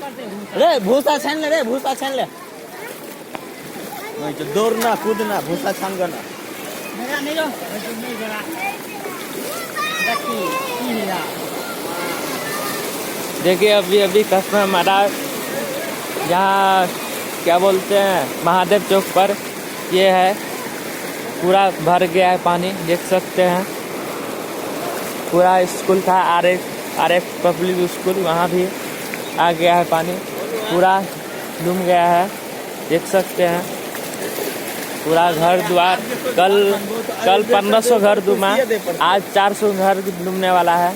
रे भूसा छान ले, रे भूसा छान ले। दौड़ना कूदना भूसा छान करना। देखिए अभी अभी कस्बा हमारा यहाँ क्या बोलते हैं महादेव चौक पर ये है, पूरा भर गया है पानी, देख सकते हैं। पूरा स्कूल था आर एफ पब्लिक स्कूल, वहाँ भी आ गया है पानी, पूरा डूब गया है, देख सकते हैं। पूरा घर द्वार, कल 1500 घर डूबा, आज 400 घर डूबने वाला है।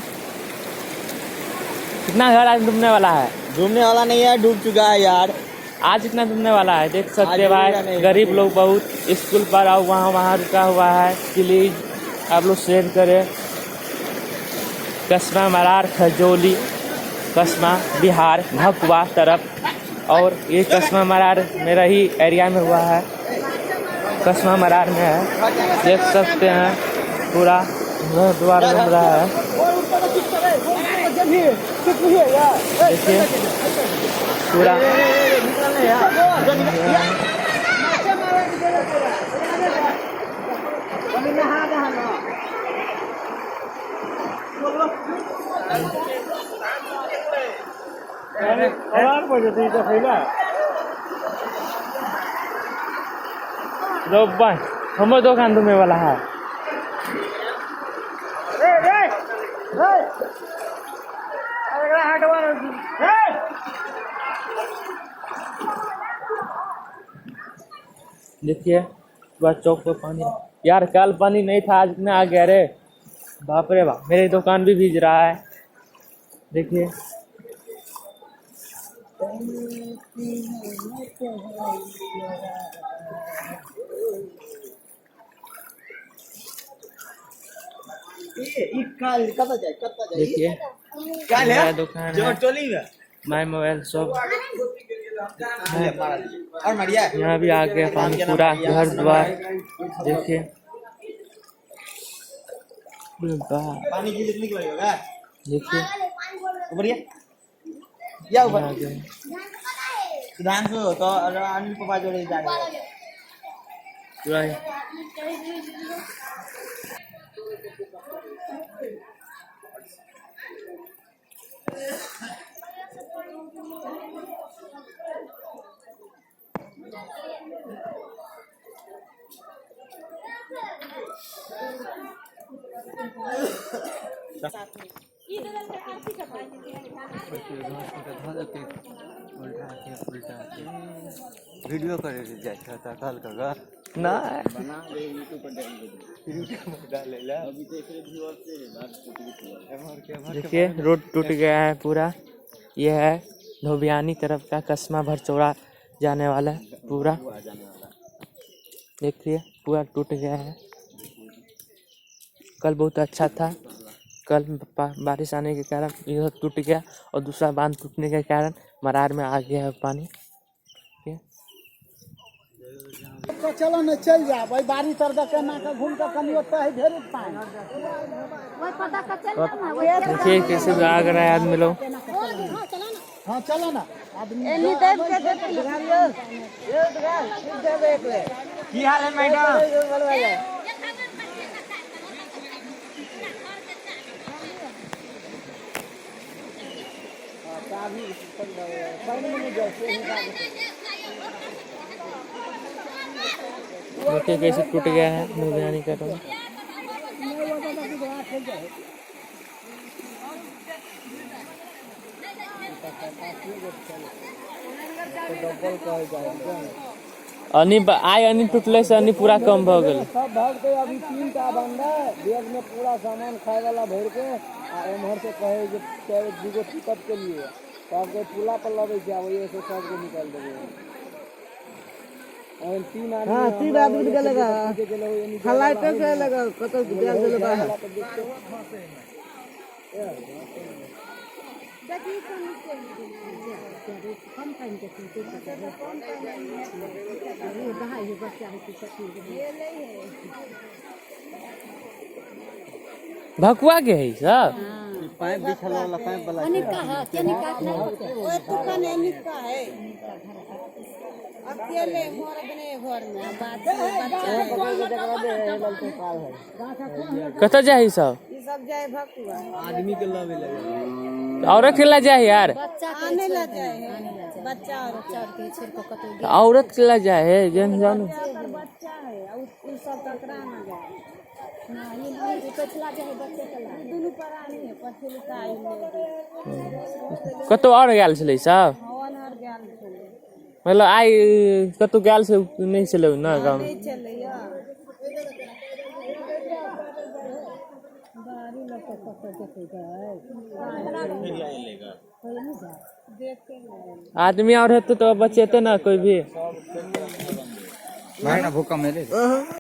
कितना घर आज डूबने वाला है? डूबने वाला नहीं है, डूब चुका है यार। आज इतना डूबने वाला है, देख सकते हैं भाई। गरीब लोग बहुत स्कूल पर आओ, वहाँ रुका हुआ है। प्लीज आप लोग शेयर करें। कस्बा मरार खजौली, कस्बा बिहार भकुआ तरफ, और ये कस्बा मरार मेरा ही एरिया में हुआ है, कस्बा मरार में है, देख सकते हैं। पूरा घर द्वार घूम रहा है, देखिए पूरा। हमारे दुकान तुम्हें वाला है। देखिए पूरा चौक पे पानी यार। कल पानी नहीं था, आज इतना आ गया रे, बाप रे बाप। मेरी दुकान भी भीज रहा है, देखिए। देखिए मेरा दुकान है माय मोबाइल शॉप, यहाँ भी आ गया पानी, पूरा घर द्वार, देखिए। देखिए सुधांशु तो अनिल पापा जोड़े जाएगा पूरा। वीडियो करे जाता कल का ना डालेला। देखिए रोड टूट गया है पूरा। यह है धोबियानी तरफ का कस्बा भरचौड़ा जाने वाला पूरा, देखिए पूरा टूट गया है। कल बहुत अच्छा था, कल बारिश आने के कारण यह टूट गया, और दूसरा बांध टूटने के कारण मरार में आ गया है पानी। चलो न चल जा भाई, बारी तर के ना का घूम का कनी होता है ढेर पानी। देखिए कैसे भाग रहा है आदमी लोग। हां चलो ना आदमी एनी टाइप के की हाल है मैडम? देखिए कैसे टूट गया है धोबियानी का रोड। अनि टूटले से अनि पूरा कम भ गेल। सब भाग के अभी 3टा बंदा बैग में पूरा सामान खाए वाला भर के आ एमहर से कहे जे दूगो टिकट के लिए सब के पुला पर लगे जा, वही से सब के निकाल देबे। और 3 आदमी, हां 3 आदमी के लगा फ्लाइट से लगा कत दिया गेल बा। भकुआ के है सब पाइप बिछल वाला पाइप वाला निका है क्या निका नहीं ओए दुकान है निका है अकेले मर्द ने घर में बात कत जाही सब ये सब जाए भक्तुआ आदमी के लवे लगे औरत के ला जाए यार बच्चा आने लग जाए बच्चा और के छोड़ को कतो औरत के ला जाए है जन जानू बच्चा है और उ सब टकरा ना जाए ना ये पछला जाए बच्चे के ला दोनों परानी है पछलका आई कतो और गेल छलै सब हवन हर गेल छले मतलब आई कतो गेल से नहीं चले ना गांव नहीं चले या गाड़ी लोग को कतो देखे जाए देखते आदमी और है तो बचेते ना कोई भी भाई ना भूकंप मेरे